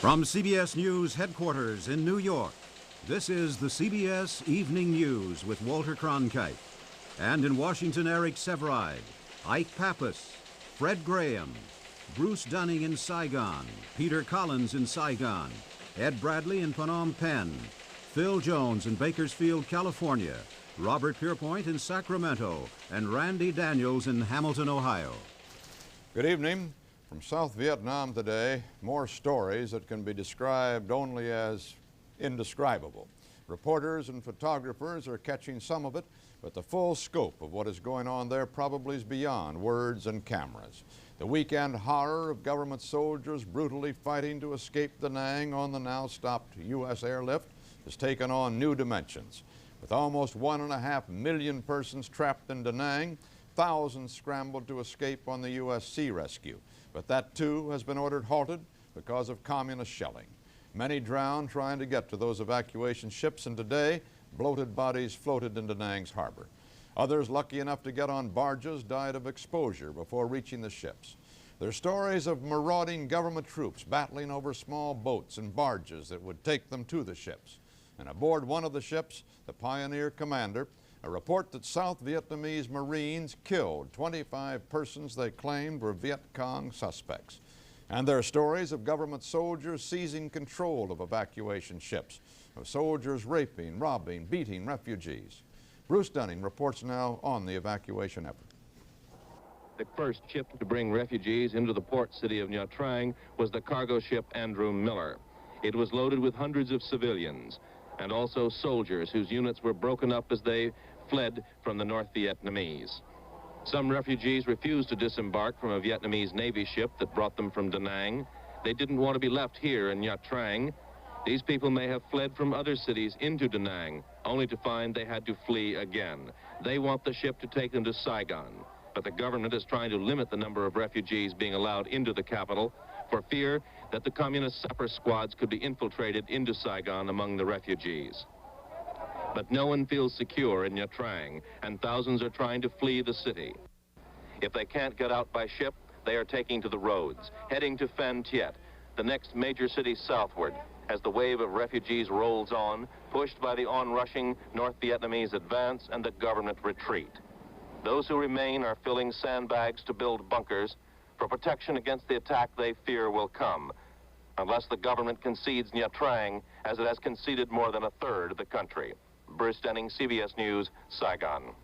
From CBS News headquarters in New York, this is the CBS Evening News with Walter Cronkite. And in Washington, Eric Severide, Ike Pappas, Fred Graham, Bruce Dunning in Saigon, Peter Collins in Saigon, Ed Bradley in Phnom Penh, Phil Jones in Bakersfield, California, Robert Pierpoint in Sacramento, and Randy Daniels in Hamilton, Ohio. Good evening. From South Vietnam today, more stories that can be described only as indescribable. Reporters and photographers are catching some of it, but the full scope of what is going on there probably is beyond words and cameras. The weekend horror of government soldiers brutally fighting to escape Da Nang on the now stopped U.S. airlift has taken on new dimensions. With almost 1.5 million persons trapped in Da Nang, thousands scrambled to escape on the U.S. Sea Rescue. But that, too, has been ordered halted because of communist shelling. Many drowned trying to get to those evacuation ships, and today, bloated bodies floated into Da Nang's harbor. Others, lucky enough to get on barges, died of exposure before reaching the ships. There are stories of marauding government troops battling over small boats and barges that would take them to the ships. And aboard one of the ships, the Pioneer commander, a report that South Vietnamese Marines killed 25 persons they claimed were Viet Cong suspects. And there are stories of government soldiers seizing control of evacuation ships, of soldiers raping, robbing, beating refugees. Bruce Dunning reports now on the evacuation effort. The first ship to bring refugees into the port city of Nha Trang was the cargo ship Andrew Miller. It was loaded with hundreds of civilians and also soldiers whose units were broken up as they fled from the North Vietnamese. Some refugees refused to disembark from a Vietnamese Navy ship that brought them from Da Nang. They didn't want to be left here in Nha Trang. These people may have fled from other cities into Da Nang, only to find they had to flee again. They want the ship to take them to Saigon, but the government is trying to limit the number of refugees being allowed into the capital for fear that the communist sapper squads could be infiltrated into Saigon among the refugees. But no one feels secure in Nha Trang, and thousands are trying to flee the city. If they can't get out by ship, they are taking to the roads, heading to Phan Thiet, the next major city southward, as the wave of refugees rolls on, pushed by the onrushing North Vietnamese advance and the government retreat. Those who remain are filling sandbags to build bunkers for protection against the attack they fear will come, unless the government concedes Nha Trang, as it has conceded more than a third of the country. Bruce Dunning, CBS News, Saigon.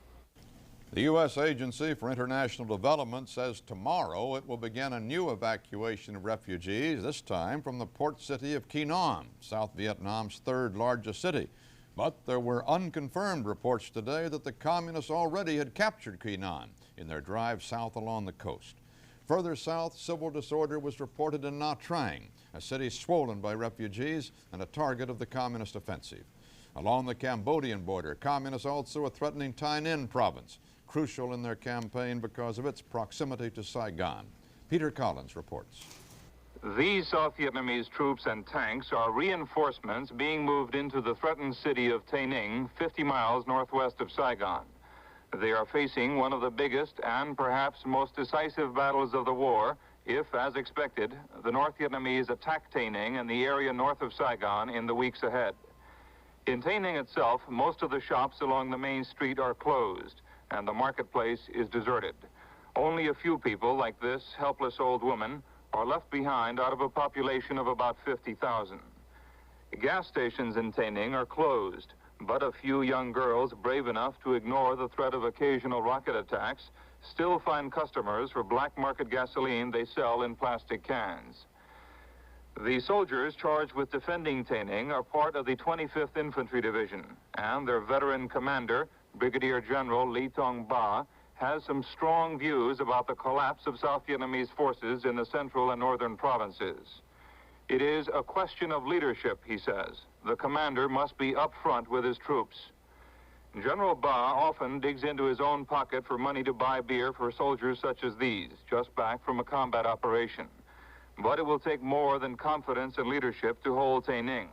The U.S. Agency for International Development says tomorrow it will begin a new evacuation of refugees, this time from the port city of Quy Nhon, South Vietnam's third largest city. But there were unconfirmed reports today that the communists already had captured Quy Nhon in their drive south along the coast. Further south, civil disorder was reported in Nha Trang, a city swollen by refugees and a target of the communist offensive. Along the Cambodian border, communists also are threatening Tay Ninh province, crucial in their campaign because of its proximity to Saigon. Peter Collins reports. These South Vietnamese troops and tanks are reinforcements being moved into the threatened city of Tay Ninh, 50 miles northwest of Saigon. They are facing one of the biggest and perhaps most decisive battles of the war if, as expected, the North Vietnamese attack Tay Ninh and the area north of Saigon in the weeks ahead. In Tay Ninh itself, most of the shops along the main street are closed, and the marketplace is deserted. Only a few people, like this helpless old woman, are left behind out of a population of about 50,000. Gas stations in Tay Ninh are closed, but a few young girls brave enough to ignore the threat of occasional rocket attacks still find customers for black market gasoline they sell in plastic cans. The soldiers charged with defending Tay Ninh are part of the 25th Infantry Division, and their veteran commander, Brigadier General Ly Tong Ba, has some strong views about the collapse of South Vietnamese forces in the central and northern provinces. It is a question of leadership, he says. The commander must be upfront with his troops. General Ba often digs into his own pocket for money to buy beer for soldiers such as these, just back from a combat operation. But it will take more than confidence and leadership to hold Tay Ninh.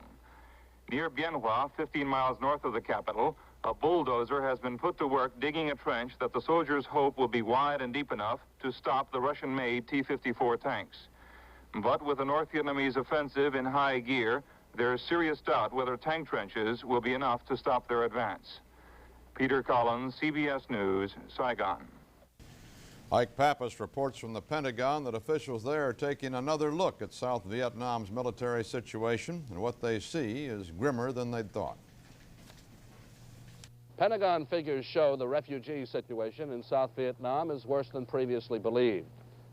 Near Bien Hoa, 15 miles north of the capital, a bulldozer has been put to work digging a trench that the soldiers hope will be wide and deep enough to stop the Russian-made T-54 tanks. But with the North Vietnamese offensive in high gear, there is serious doubt whether tank trenches will be enough to stop their advance. Peter Collins, CBS News, Saigon. Ike Pappas reports from the Pentagon that officials there are taking another look at South Vietnam's military situation, and what they see is grimmer than they'd thought. Pentagon figures show the refugee situation in South Vietnam is worse than previously believed.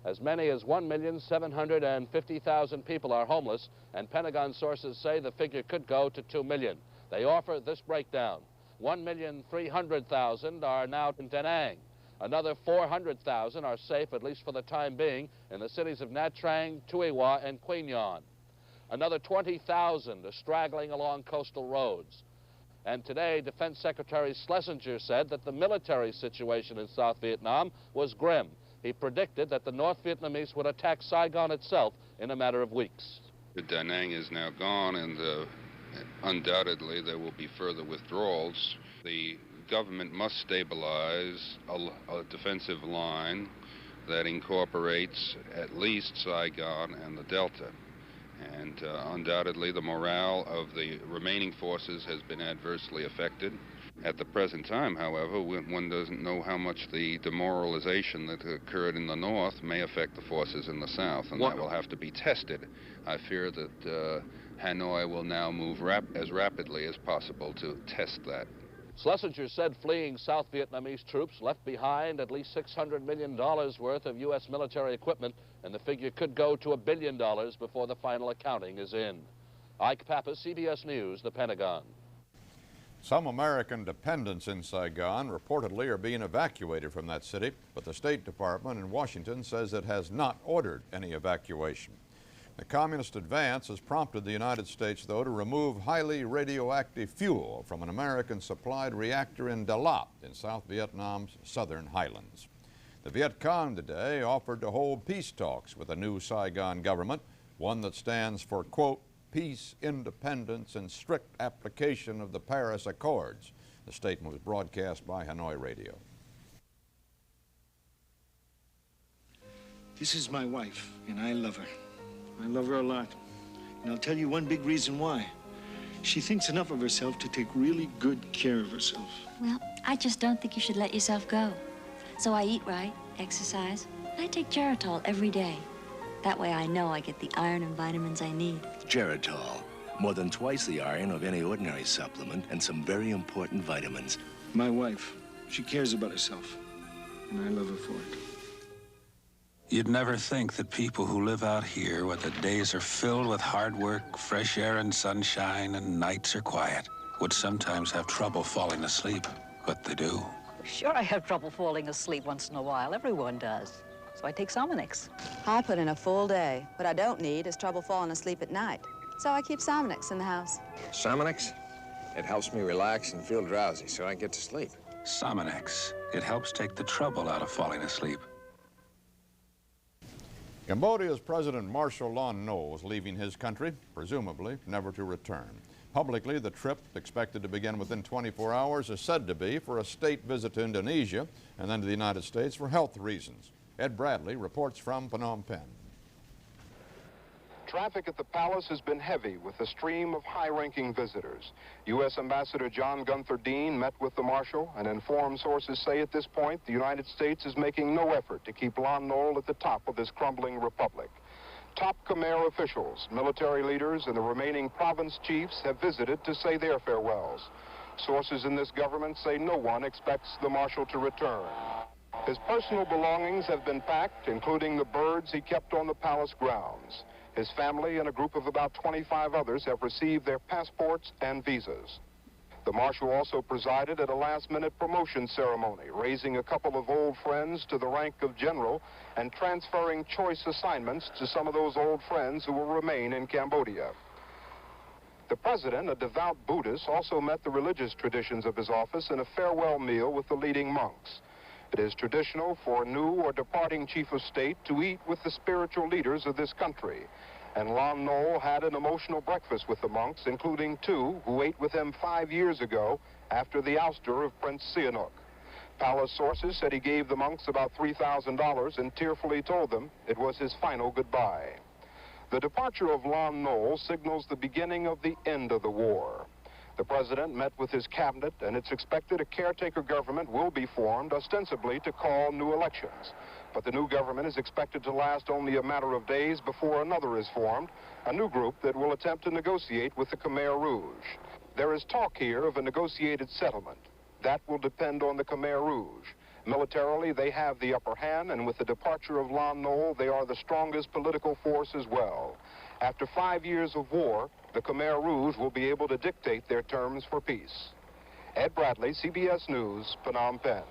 As many as 1,750,000 people are homeless, and Pentagon sources say the figure could go to 2 million. They offer this breakdown. 1,300,000 are now in Da Nang. Another 400,000 are safe, at least for the time being, in the cities of Nha Trang, Tuy Hoa, and Quy Nhon. Another 20,000 are straggling along coastal roads. And today, Defense Secretary Schlesinger said that the military situation in South Vietnam was grim. He predicted that the North Vietnamese would attack Saigon itself in a matter of weeks. Da Nang is now gone, and undoubtedly there will be further withdrawals. The government must stabilize a defensive line that incorporates at least Saigon and the Delta. And undoubtedly the morale of the remaining forces has been adversely affected. At the present time, however, one doesn't know how much the demoralization that occurred in the north may affect the forces in the south, and that will have to be tested. I fear that Hanoi will now move as rapidly as possible to test that. Schlesinger said fleeing South Vietnamese troops left behind at least $600 million worth of U.S. military equipment, and the figure could go to $1 billion before the final accounting is in. Ike Pappas, CBS News, the Pentagon. Some American dependents in Saigon reportedly are being evacuated from that city, but the State Department in Washington says it has not ordered any evacuation. The communist advance has prompted the United States, though, to remove highly radioactive fuel from an American-supplied reactor in Da Lat in South Vietnam's southern highlands. The Viet Cong today offered to hold peace talks with the new Saigon government, one that stands for, quote, peace, independence, and strict application of the Paris Accords. The statement was broadcast by Hanoi Radio. This is my wife, and I love her. I love her a lot. And I'll tell you one big reason why. She thinks enough of herself to take really good care of herself. Well, I just don't think you should let yourself go. So I eat right, exercise. I take Geritol every day. That way I know I get the iron and vitamins I need. Geritol, more than twice the iron of any ordinary supplement, and some very important vitamins. My wife, she cares about herself, and I love her for it. You'd never think that people who live out here, where the days are filled with hard work, fresh air and sunshine, and nights are quiet, would sometimes have trouble falling asleep, but they do. Sure, I have trouble falling asleep once in a while. Everyone does. So I take Sominex. I put in a full day. What I don't need is trouble falling asleep at night. So I keep Sominex in the house. Sominex? It helps me relax and feel drowsy so I can get to sleep. Sominex. It helps take the trouble out of falling asleep. Cambodia's President Marshal Lon Nol is leaving his country, presumably never to return. Publicly, the trip, expected to begin within 24 hours, is said to be for a state visit to Indonesia and then to the United States for health reasons. Ed Bradley reports from Phnom Penh. Traffic at the palace has been heavy with a stream of high-ranking visitors. U.S. Ambassador John Gunther Dean met with the marshal, and informed sources say at this point the United States is making no effort to keep Lon Nol at the top of this crumbling republic. Top Khmer officials, military leaders, and the remaining province chiefs have visited to say their farewells. Sources in this government say no one expects the marshal to return. His personal belongings have been packed, including the birds he kept on the palace grounds. His family and a group of about 25 others have received their passports and visas. The marshal also presided at a last-minute promotion ceremony, raising a couple of old friends to the rank of general and transferring choice assignments to some of those old friends who will remain in Cambodia. The president, a devout Buddhist, also met the religious traditions of his office in a farewell meal with the leading monks. It is traditional for a new or departing chief of state to eat with the spiritual leaders of this country. And Lon Nol had an emotional breakfast with the monks, including two who ate with him 5 years ago after the ouster of Prince Sihanouk. Palace sources said he gave the monks about $3,000 and tearfully told them it was his final goodbye. The departure of Lon Nol signals the beginning of the end of the war. The president met with his cabinet, and it's expected a caretaker government will be formed, ostensibly to call new elections. But the new government is expected to last only a matter of days before another is formed, a new group that will attempt to negotiate with the Khmer Rouge. There is talk here of a negotiated settlement. That will depend on the Khmer Rouge. Militarily, they have the upper hand, and with the departure of Lon Nol, they are the strongest political force as well. After 5 years of war, the Khmer Rouge will be able to dictate their terms for peace. Ed Bradley, CBS News, Phnom Penh.